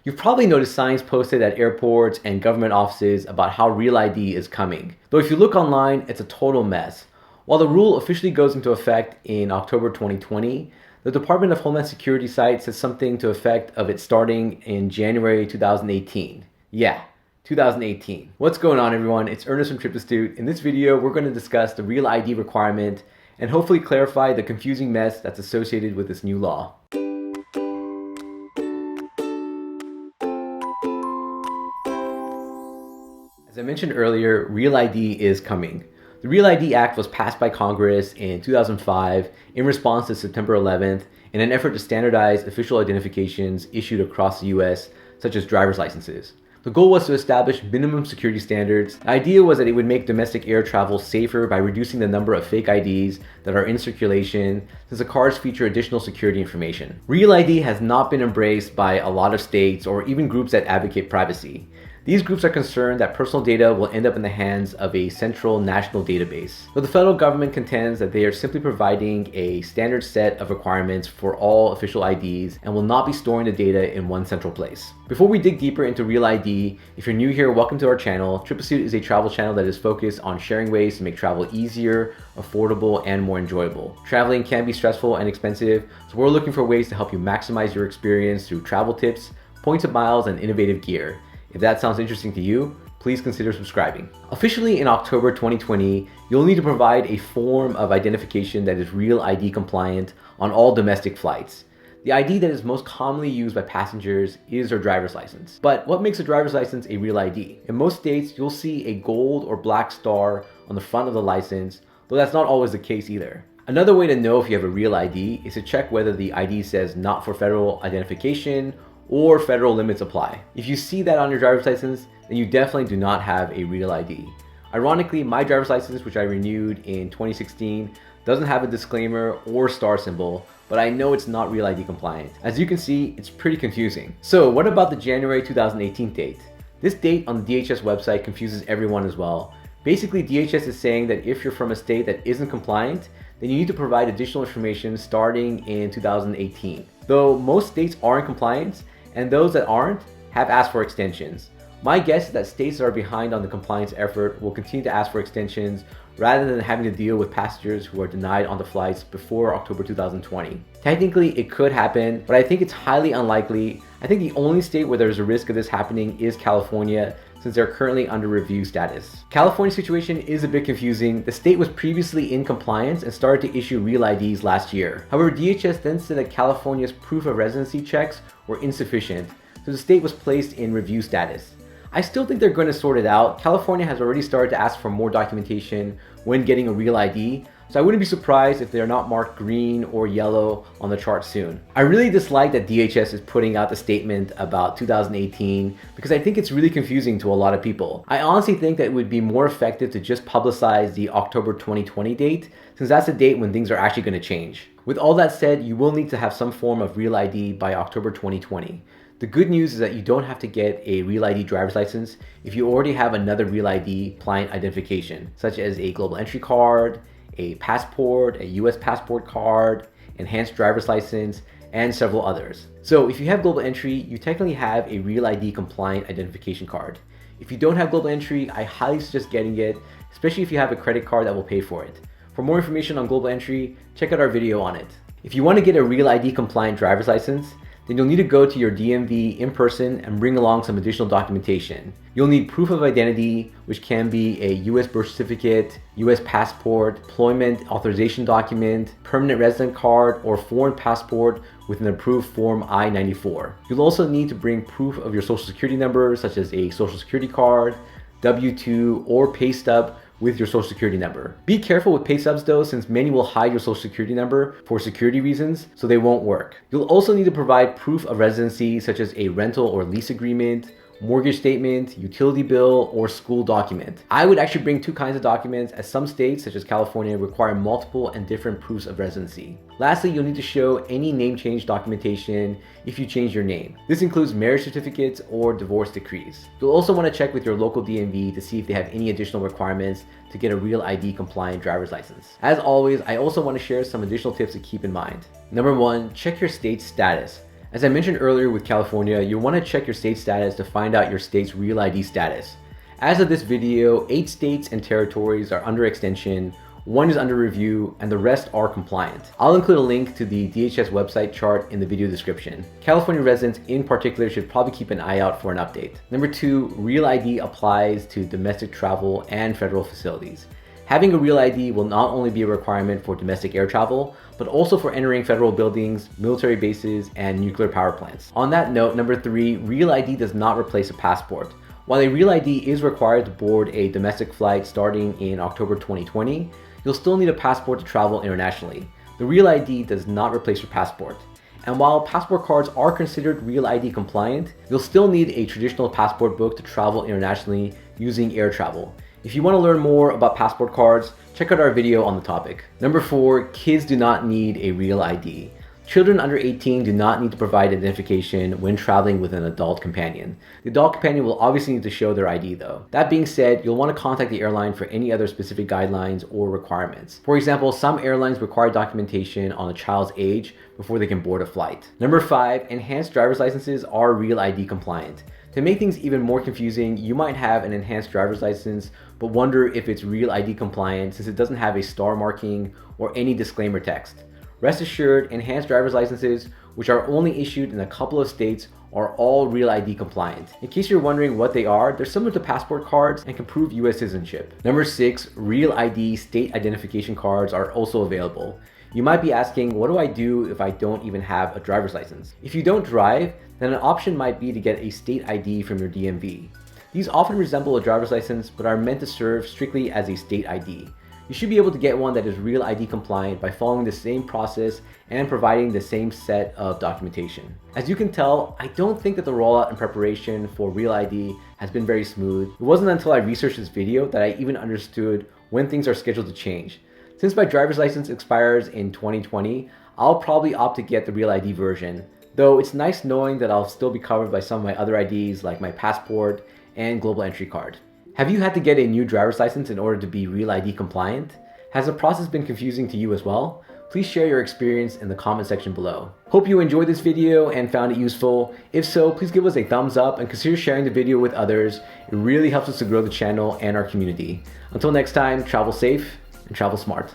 You've probably noticed signs posted at airports and government offices about how Real ID is coming. Though if you look online, it's a total mess. While the rule officially goes into effect in October 2020, the Department of Homeland Security site says something to effect of it starting in January 2018. Yeah, 2018. What's going on, everyone? It's Ernest from TripAstute. In this video, we're going to discuss the Real ID requirement and hopefully clarify the confusing mess that's associated with this new law. As I mentioned earlier, Real ID is coming. The Real ID Act was passed by Congress in 2005 in response to September 11th in an effort to standardize official identifications issued across the US, such as driver's licenses. The goal was to establish minimum security standards. The idea was that it would make domestic air travel safer by reducing the number of fake IDs that are in circulation, since the cards feature additional security information. Real ID has not been embraced by a lot of states or even groups that advocate privacy. These groups are concerned that personal data will end up in the hands of a central national database. But the federal government contends that they are simply providing a standard set of requirements for all official IDs and will not be storing the data in one central place. Before we dig deeper into Real ID, if you're new here, welcome to our channel. TripAstute is a travel channel that is focused on sharing ways to make travel easier, affordable, and more enjoyable. Traveling can be stressful and expensive, so we're looking for ways to help you maximize your experience through travel tips, points of miles, and innovative gear. If that sounds interesting to you, please consider subscribing. Officially in October 2020, you'll need to provide a form of identification that is Real ID compliant on all domestic flights. The ID that is most commonly used by passengers is their driver's license. But what makes a driver's license a Real ID? In most states, you'll see a gold or black star on the front of the license, though that's not always the case either. Another way to know if you have a Real ID is to check whether the ID says not for federal identification or federal limits apply. If you see that on your driver's license, then you definitely do not have a Real ID. Ironically, my driver's license, which I renewed in 2016, doesn't have a disclaimer or star symbol, but I know it's not Real ID compliant. As you can see, it's pretty confusing. So what about the January 2018 date? This date on the DHS website confuses everyone as well. Basically, DHS is saying that if you're from a state that isn't compliant, then you need to provide additional information starting in 2018. Though most states are in compliance, and those that aren't have asked for extensions. My guess is that states that are behind on the compliance effort will continue to ask for extensions rather than having to deal with passengers who are denied on the flights before October 2020. Technically, it could happen, but I think it's highly unlikely. I think the only state where there's a risk of this happening is California, since they're currently under review status. California's situation is a bit confusing. The state was previously in compliance and started to issue Real IDs last year. However, DHS then said that California's proof of residency checks were insufficient, so the state was placed in review status. I still think they're going to sort it out. California has already started to ask for more documentation when getting a Real ID, so I wouldn't be surprised if they're not marked green or yellow on the chart soon. I really dislike that DHS is putting out the statement about 2018 because I think it's really confusing to a lot of people. I honestly think that it would be more effective to just publicize the October 2020 date, since that's the date when things are actually going to change. With all that said, you will need to have some form of Real ID by October 2020. The good news is that you don't have to get a Real ID driver's license if you already have another Real ID client identification, such as a global entry card, a passport, a US passport card, enhanced driver's license, and several others. So if you have global entry, you technically have a Real ID compliant identification card. If you don't have global entry, I highly suggest getting it, especially if you have a credit card that will pay for it. For more information on global entry, check out our video on it. If you want to get a Real ID compliant driver's license, then you'll need to go to your DMV in person and bring along some additional documentation. You'll need proof of identity, which can be a US birth certificate, US passport, employment authorization document, permanent resident card, or foreign passport with an approved Form I-94. You'll also need to bring proof of your social security number, such as a social security card, W-2, or pay stub with your social security number. Be careful with pay stubs though, since many will hide your social security number for security reasons, so they won't work. You'll also need to provide proof of residency, such as a rental or lease agreement, mortgage statement, utility bill, or school document. I would actually bring two kinds of documents, as some states, such as California, require multiple and different proofs of residency. Lastly, you'll need to show any name change documentation if you change your name. This includes marriage certificates or divorce decrees. You'll also want to check with your local DMV to see if they have any additional requirements to get a Real ID compliant driver's license. As always, I also want to share some additional tips to keep in mind. Number one, check your state's status. As I mentioned earlier with California, you'll want to check your state status to find out your state's Real ID status. As of this video, 8 states and territories are under extension, 1 is under review, and the rest are compliant. I'll include a link to the DHS website chart in the video description. California residents in particular should probably keep an eye out for an update. Number 2, Real ID applies to domestic travel and federal facilities. Having a Real ID will not only be a requirement for domestic air travel, but also for entering federal buildings, military bases, and nuclear power plants. On that note, number 3, Real ID does not replace a passport. While a Real ID is required to board a domestic flight starting in October 2020, you'll still need a passport to travel internationally. The Real ID does not replace your passport. And while passport cards are considered Real ID compliant, you'll still need a traditional passport book to travel internationally using air travel. If you want to learn more about passport cards, check out our video on the topic. Number 4, kids do not need a Real ID. Children under 18 do not need to provide identification when traveling with an adult companion. The adult companion will obviously need to show their ID though. That being said, you'll want to contact the airline for any other specific guidelines or requirements. For example, some airlines require documentation on a child's age before they can board a flight. Number 5, enhanced driver's licenses are Real ID compliant. To make things even more confusing, you might have an enhanced driver's license but wonder if it's Real ID compliant since it doesn't have a star marking or any disclaimer text. Rest assured, enhanced driver's licenses, which are only issued in a couple of states, are all Real ID compliant. In case you're wondering what they are, they're similar to passport cards and can prove US citizenship. Number 6, Real ID state identification cards are also available. You might be asking, what do I do if I don't even have a driver's license? If you don't drive, then an option might be to get a state ID from your DMV. These often resemble a driver's license, but are meant to serve strictly as a state ID. You should be able to get one that is Real ID compliant by following the same process and providing the same set of documentation. As you can tell, I don't think that the rollout and preparation for Real ID has been very smooth. It wasn't until I researched this video that I even understood when things are scheduled to change. Since my driver's license expires in 2020, I'll probably opt to get the Real ID version, though it's nice knowing that I'll still be covered by some of my other IDs like my passport and global entry card. Have you had to get a new driver's license in order to be Real ID compliant? Has the process been confusing to you as well? Please share your experience in the comment section below. Hope you enjoyed this video and found it useful. If so, please give us a thumbs up and consider sharing the video with others. It really helps us to grow the channel and our community. Until next time, travel safe and travel smart.